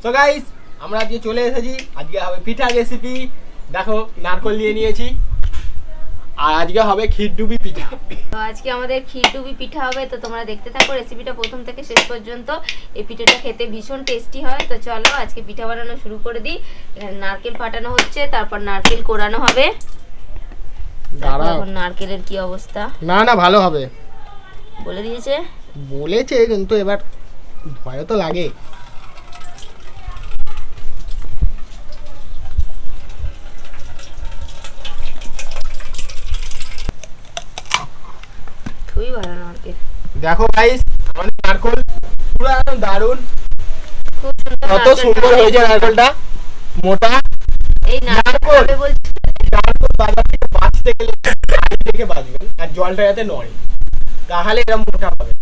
So guys আমরা আজকে চলে এসেছি, আজকে হবে পিঠা রেসিপি। দেখো নারকেল নিয়ে নিয়েছি আর আজকে হবে ক্ষীরডুবি পিঠা। তো আজকে আমাদের ক্ষীরডুবি পিঠা হবে, তো তোমরা দেখতে থাকো রেসিপিটা প্রথম থেকে শেষ পর্যন্ত। এই পিঠাটা খেতে ভীষণ টেস্টি হয়। তো চলো আজকে পিঠা বানানো শুরু করে দিই। এখানে নারকেল ফাটানো হচ্ছে, তারপর নারকেল কোড়ানো হবে। এখন নারকেলের কি অবস্থা? না না ভালো হবে বলে দিয়েছে, বলেছে, কিন্তু এবার ভয় তো লাগে। খুবই ভালো নারকেল। দেখো গাইস আমাদের নারকেল পুরো একদম দারুণ, খুব সুন্দর, কত সুন্দর হয়েছে নারকেলটা, মোটা। এই নারকেল খাবে বলছে। নারকেল বাজার থেকে বাঁচতে গেলে আগে থেকে বাঁচবেন আর জলটা যাতে নড়ে, তাহলে এরকম মোটা হবে।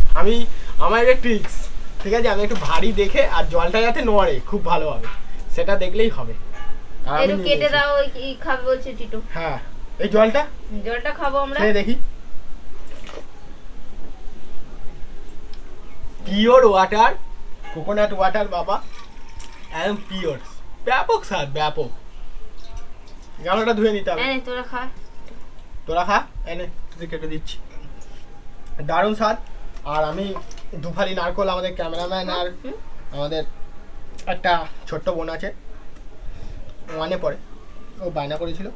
আমার একটা ট্রিক্স, ঠিক আছে, আমি একটু ভারী দেখে আর জলটা যাতে নড়ে খুব ভালো হবে, সেটা দেখলেই হবে। একটু কেটে দাও, ওই কি খাবে বলছে টিটু। হ্যাঁ এই জলটা খাবো আমরা। দেখি, পিওর ওয়াটার, কোকোনাট ওয়াটার বাবা, একদম পিওর, ব্যাপক স্বাদ, ব্যাপক। গামলাটা ধুয়ে নিতে হবে। তোরা খা, এনে তুই কেটে দিচ্ছি, দারুণ স্বাদ। আর আমি দুফালি নারকল, আমাদের ক্যামেরাম্যান আর আমাদের একটা ছোট্ট বোন আছে, ওয়ানে পড়ে, ও বায়না করেছিল।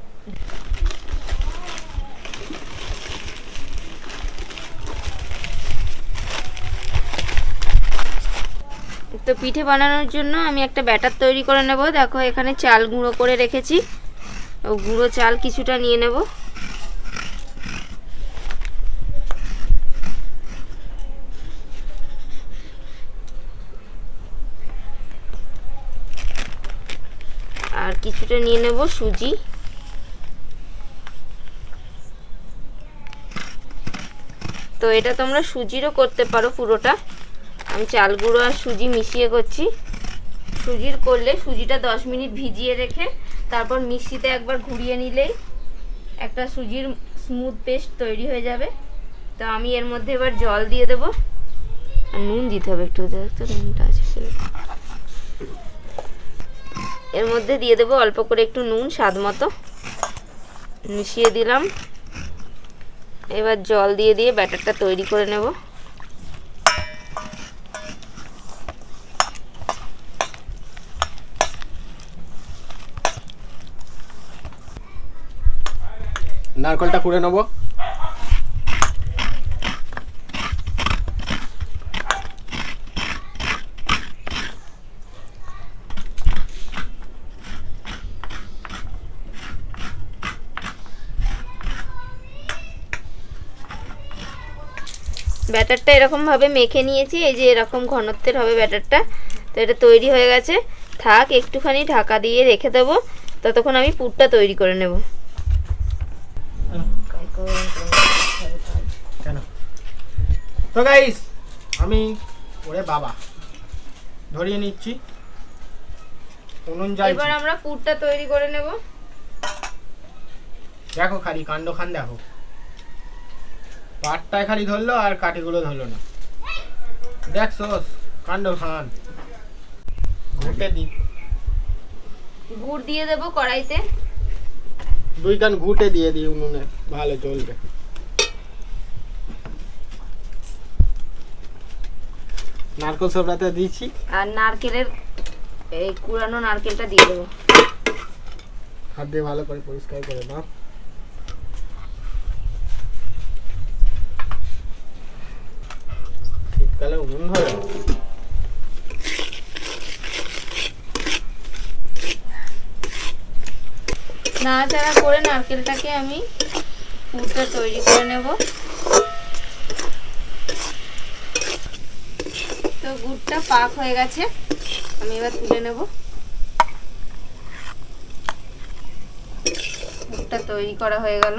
তো পিঠে বানানোর জন্য আমি একটা ব্যাটার তৈরি করে নেব। দেখো এখানে চাল গুঁড়ো করে রেখেছি, ও গুঁড়ো চাল কিছুটা নিয়ে নেব। আর কিছুটা নিয়ে নেব সুজি। তো এটা তোমরা সুজিরও করতে পারো পুরোটা, আমি চাল গুঁড়ো আর সুজি মিশিয়ে করছি। সুজির করলে সুজিটা 10 মিনিট ভিজিয়ে রেখে তারপর মিক্সিতে একবার ঘুরিয়ে নিলেই একটা সুজির স্মুথ পেস্ট তৈরি হয়ে যাবে। তো আমি এর মধ্যে এবার জল দিয়ে দেব, আর নুন দিতে হবে একটু, দেখো নুনটা আছে। এর মধ্যে দিয়ে দেব অল্প করে একটু নুন, স্বাদ মতো মিশিয়ে দিলাম। এবার জল দিয়ে দিয়ে ব্যাটারটা তৈরি করে নেব। নারকেলটা কুড়ে নেবো। ব্যাটারটা এরকম ভাবে মেখে নিয়েছি, এই যে এরকম ঘনত্বের হবে ব্যাটারটা। তো এটা তৈরি হয়ে গেছে, থাক, একটুখানি ঢাকা দিয়ে রেখে দেবো, ততক্ষণ আমি পুরটা তৈরি করে নেব। তো গাইস আমি ওরে বাবা ধরিয়ে নিচ্ছি, উনুন জ্বালছি। এবার আমরা পুরটা তৈরি করে নেব। দেখো খালি কাণ্ড খান, দেখো পাটটায় খালি ধরলো আর কাঠিগুলো ধরলো না, দেখছো কাণ্ড খান। ঘুটে দি, গুড় দিয়ে দেব কড়াইতে, 2 কান ঘুটে দিয়ে দিই উনুনে, ভালো চলবে। নারকেল সবরাতে দিয়েছি, আর নারকেলের এই কুড়ানো নারকেলটা দিয়ে দেবো। হাত দিয়ে ভালো করে পরিষ্কার করে দাও। শীতকালে উনুন ধরে, নাড়াচাড়া করে নারকেলটাকে আমি পুরটা তৈরি করে নেব। তো গুড়টা পাক হয়ে গেছে, আমি এবার তুলে নেব। গুড়টা তৈরি করা হয়ে গেল।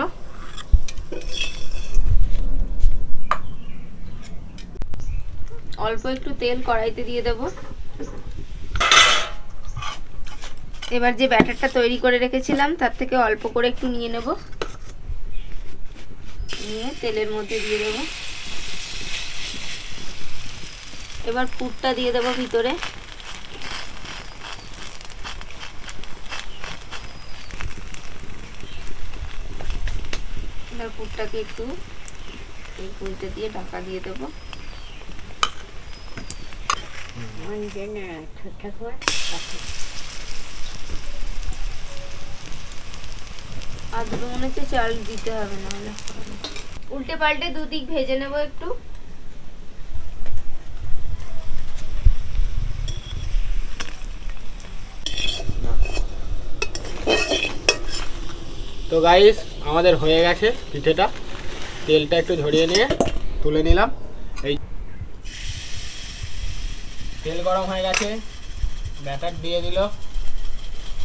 অল্প একটু তেল কড়াইতে দিয়ে দেব। এবার যে ব্যাটারটা তৈরি করে রেখেছিলাম তার থেকে অল্প করে একটু নিয়ে নেব, নিয়ে তেলের মধ্যে দিয়ে দেব। এবার পুরটা দিয়ে দেব ভিতরে। পুরটাকে একটু এই উল্টে দিয়ে ঢাকা দিয়ে দেবো। আর দুটো মনে হচ্ছে চাল দিতে হবে, না হলে উল্টে পাল্টে দুদিক ভেজে নেবো একটু। তো গাইস আমাদের হয়ে গেছে পিঠেটা, তেলটা একটু ঝরিয়ে নিয়ে তুলে নিলাম। এই তেল গরম হয়ে গেছে, ব্যাটার দিয়ে দিল,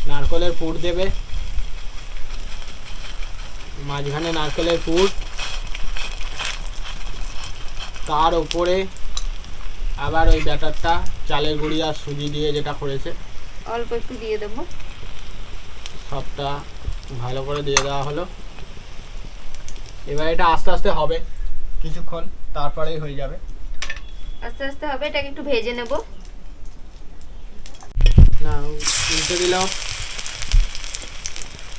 নারকেলের পুর দেবে, মাঝখানে নারকেলের পুর, তার উপরে আবার ওই ব্যাটারটা চালের গুঁড়ি আর সুজি দিয়ে যেটা করেছে অল্প একটু দিয়ে দেবো, সবটা ভালো করে দিয়ে দেওয়া হলো। এবার এটা আস্তে আস্তে হবে কিছুক্ষণ, তারপরেই হয়ে যাবে। আস্তে আস্তে হবে, এটাকে একটু ভেজে নেব। না উল্টে দিলাম,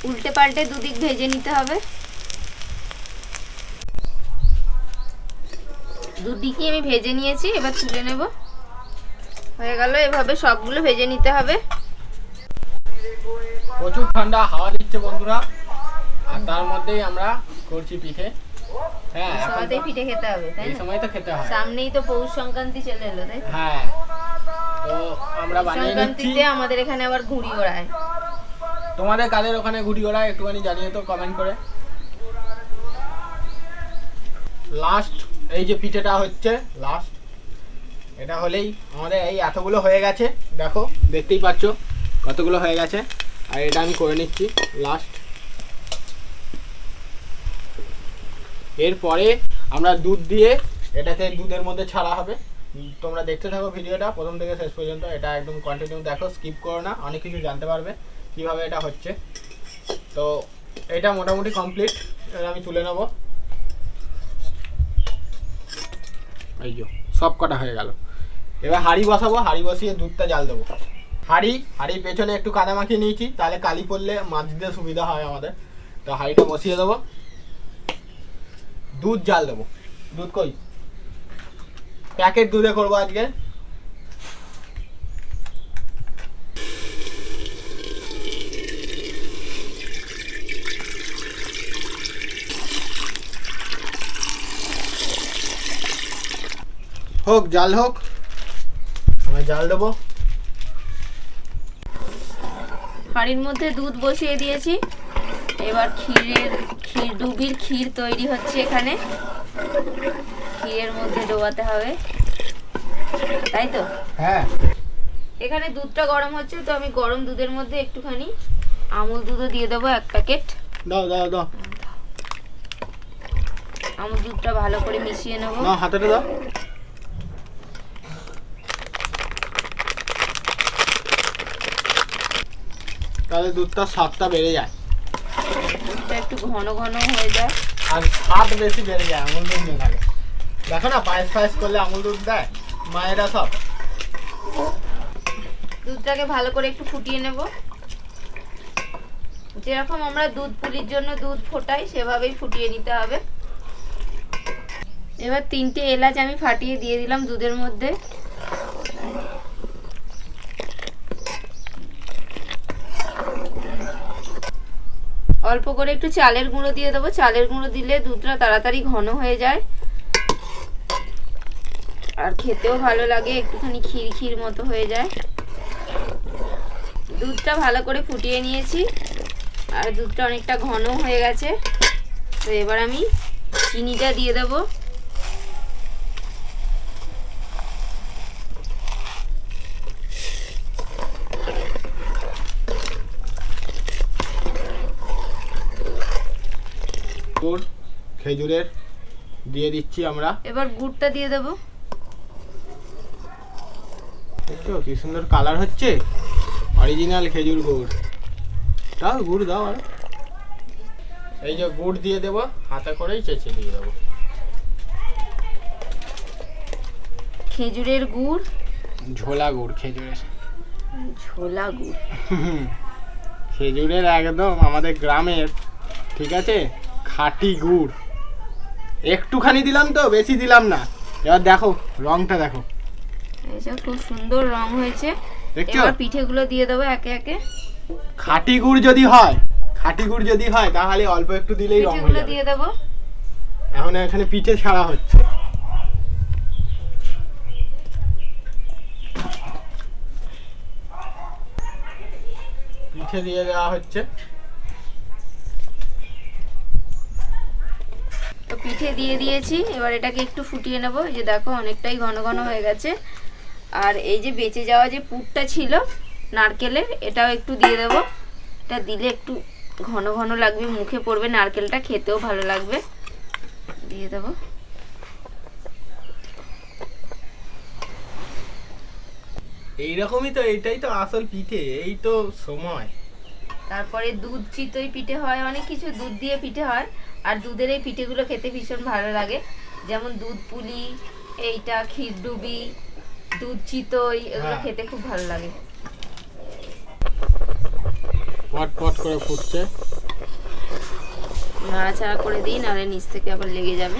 উল্টে পাল্টে দুদিক ভেজে নিতে হবে। দুদিকই আমি ভেজে নিয়েছি, এবার তুলে নেব। হয়ে গেল, এভাবে সবগুলো ভেজে নিতে হবে। প্রচুর ঠান্ডা হাওয়া দিচ্ছে বন্ধুরা, আর তার মধ্যেই আমরা করছি পিঠে। হ্যাঁ, সবাই পিঠে খেতে হবে, তাই এই না? সময় তো খেতে হয়। সামনেই তো পৌষ সংক্রান্তি চলে এলো, তাই? হ্যাঁ, তো আমরা বানিয়ে নিচ্ছি। সংক্রান্তিতে আমাদের এখানে আবার ঘুড়ি ওড়ায়। তোমাদের কাদের ওখানে ঘুড়ি ওড়ায় একটুখানি জানিয়ে তো কমেন্ট করে। লাস্ট এই যে পিঠেটা হচ্ছে লাস্ট, এটা হলেই আমাদের এই এতগুলো হয়ে গেছে, দেখো দেখতেই পাচ্ছ কতগুলো হয়ে গেছে। আর এটা আমি করে নিচ্ছি লাস্ট। এরপরে আমরা দুধ দিয়ে এটাকে দুধের মধ্যে ছাড়া হবে। তোমরা দেখতে থাকো ভিডিওটা প্রথম থেকে শেষ পর্যন্ত, এটা একদম কন্টিনিউ দেখো, স্কিপ করো না, অনেক কিছু জানতে পারবে কিভাবে এটা হচ্ছে। তো এটা মোটামুটি কমপ্লিট, এবার আমি তুলে নেব। এই যে সব কটা হয়ে গেল। এবার হাঁড়ি বসাবো, হাঁড়ি বসিয়ে দুধটা জাল দেবো। হাঁড়ির পেছনে একটু কাদা মাখিয়ে নিয়েছি, তাহলে কালি পড়লে মাছ দিতে সুবিধা হয় আমাদের। তো হাঁড়িটা বসিয়ে দেবো, দুধ জাল দেবো। দুধ কই, প্যাকেট দুধে করবো আজকে। হোক জাল হোক, আমি জাল দেবো। হাঁড়ির মধ্যে দুধ বসিয়ে দিয়েছি, এবার ডুবির ক্ষীর তৈরি হচ্ছে। এখানে ক্ষীরের মধ্যে ডোবাতে হবে, তাই তো? হ্যাঁ, এখানে দুধটা গরম হচ্ছে, তো আমি গরম দুধের মধ্যে একটুখানি আমুল দুধও দিয়ে দেবো, 1 প্যাকেট। দাও দাও দাও, আমুল দুধটা ভালো করে মিশিয়ে নেবো। না হাতেটা দাও। তাহলে দুধটার স্বাদটা বেড়ে যায়, দুধটা একটু ঘন ঘন হয়ে যায়, আর স্বাদ বেশি বেড়ে যায় আমুল দুধ মেশালে। দেখো না পায়েস ফায়েস করলে আমুল দুধ দেয় মায়েরা সব। দুধটাকে ভালো করে একটু ফুটিয়ে নেব। যেরকম আমরা দুধ পুলির জন্য দুধ ফোটাই সেভাবেই ফুটিয়ে নিতে হবে। এবার 3টে এলাচ আমি ফাটিয়ে দিয়ে দিলাম দুধের মধ্যে। অল্প করে একটু চালের গুঁড়ো দিয়ে দেবো, চালের গুঁড়ো দিলে দুধটা তাড়াতাড়ি ঘন হয়ে যায় আর খেতেও ভালো লাগে, একটুখানি ক্ষীর ক্ষীর মতো হয়ে যায়। দুধটা ভালো করে ফুটিয়ে নিয়েছি আর দুধটা অনেকটা ঘন হয়ে গেছে। তো এবার আমি চিনিটা দিয়ে দেবো। গুড় খেজুরের দিয়ে দিচ্ছি আমরা। এবার গুড়টা দিয়ে দেবো। দেখছো কি সুন্দর কালার হচ্ছে, অরিজিনাল খেজুর গুড়। দাও গুড় দাও, আর এই যে গুড় দিয়ে দেবো, হাতে করেই চেঁচে দিয়ে দেবো। খেজুরের গুড়, ঝোলা গুড়, খেজুরের ঝোলা গুড়, খেজুরের একদম আমাদের গ্রামের, ঠিক আছে, খাঁটি গুড়। একটুখানি দিলাম তো, বেশি দিলাম না। এবার দেখো রংটা দেখো, এই যে খুব সুন্দর রং হয়েছে। দেখছো? এবার পিঠেগুলো দিয়ে দেবো একে একে। খাঁটি গুড় যদি হয় তাহলে অল্প একটু দিলেই রং হয়ে পিঠেগুলো যাবে। দিয়ে দেবো। এখন এখানে পিঠে ছাড়া হচ্ছে। পিঠে দিয়ে দেওয়া হচ্ছে। তো পিঠে দিয়ে দিয়েছি, এবার এটাকে একটু ফুটিয়ে নেবো। এই যে দেখো অনেকটাই ঘন ঘন হয়ে গেছে। আর এই যে বেঁচে যাওয়া যে পুরটা ছিল নারকেলের, এটাও একটু দিয়ে দেবো। এটা দিলে একটু ঘন ঘন লাগবে, মুখে পড়বে, নারকেলটা খেতেও ভালো লাগবে। দিয়ে দেবো। এইরকমই তো, এইটাই তো আসল পিঠে, এই তো সময়। তারপরে দুধ চিতই পিঠে হয়, অনেক কিছু দুধ দিয়ে পিঠে হয়। আর দুধের এই পিঠেগুলো খেতে ভীষণ ভালো লাগে। যেমন দুধ পুলি, এইটা ক্ষীরডুবি, দুধ চিতই, এগুলো খেতে খুব ভালো লাগে। পট পট করে ফুটছে। নাড়াচাড়া করে দিই, নাহলে নিচ থেকে আবার লেগে যাবে।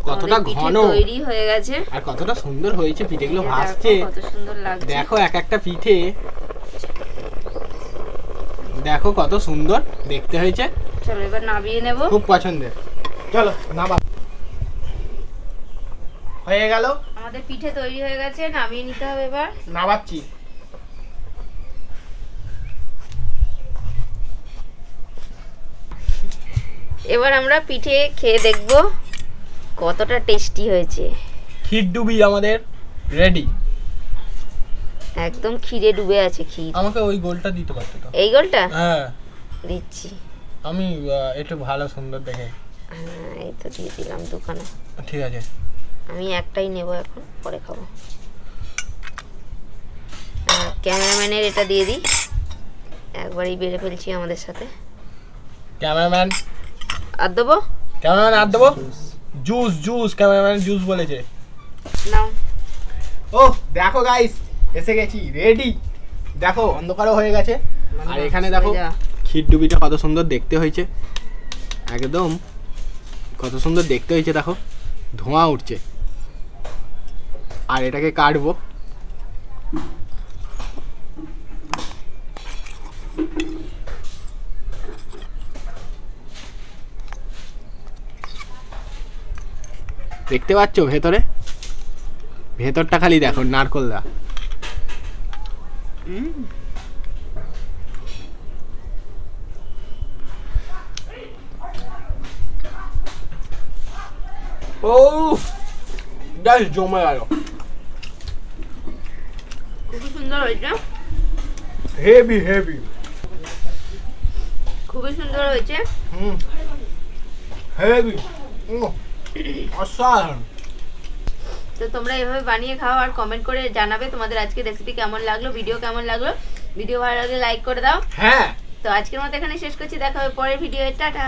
কতটা ঘন তৈরি হয়ে গেছে, আর কতটা সুন্দর হয়েছে পিঠেগুলো ভাসছে। কত সুন্দর লাগছে দেখো এক একটা পিঠে, দেখো কত সুন্দর দেখতে হয়েছে। চলো এবার নামিয়ে নেব। খুব পছন্দের। চলো নামা। হয়ে গেল, আমাদের পিঠে তৈরি হয়ে গেছে, নামিয়ে নিতে হবে এবার। নামাচ্ছি। এবার আমরা পিঠে খেয়ে দেখব কতটা টেস্টি হয়েছে। ক্ষীরডুবি আমাদের রেডি। একদম ক্ষীরে ডুবে আছে ক্ষীর। আমাকে ওই গোলটা দিতে পারতো তো। এই গোলটা? হ্যাঁ দিচ্ছি। আমি একটু ভালো সুন্দর দেখে। এই তো দিয়ে দিলাম দোকানে। ঠিক আছে, আমি একটাই নেব এখন, পরে খাবো। ক্যামেরাম্যানের এটা দিয়ে দিই, একবারই বেড়ে ফেলছি আমাদের সাথে। ক্যামেরাম্যান আর দেবো? ক্যামেরাম্যান আর দেবো। জুস জুস, ক্যামেরাম্যান জুস বলেছে। নাও। ও দেখো গাইস, এসে গেছি, রেডি। দেখো অন্ধকারও হয়ে গেছে। আর এখানে দেখো ক্ষীরডুবিটা কত সুন্দর দেখতে হয়েছে, একদম কত সুন্দর দেখতে হয়েছে। দেখো ধোঁয়া উঠছে। আর এটাকে কাটবো। দেখতে পাচ্ছ ভেতরটা খালি দেখো, নারকল দা। ও জাস্ট জমে গেল। খুবই সুন্দর হয়েছে, হেভি হেভি, খুবই সুন্দর হয়েছে। হেভি, অসাধারণ। তো তোমরা এভাবে বানিয়ে খাও আর কমেন্ট করে জানাবে তোমাদের আজকে রেসিপি কেমন লাগলো, ভিডিও কেমন লাগলো। ভিডিও ভালো লাগলে লাইক করে দাও। হ্যাঁ, তো আজকের মতো এখানে শেষ করছি, দেখা হবে পরের ভিডিও। টাটা।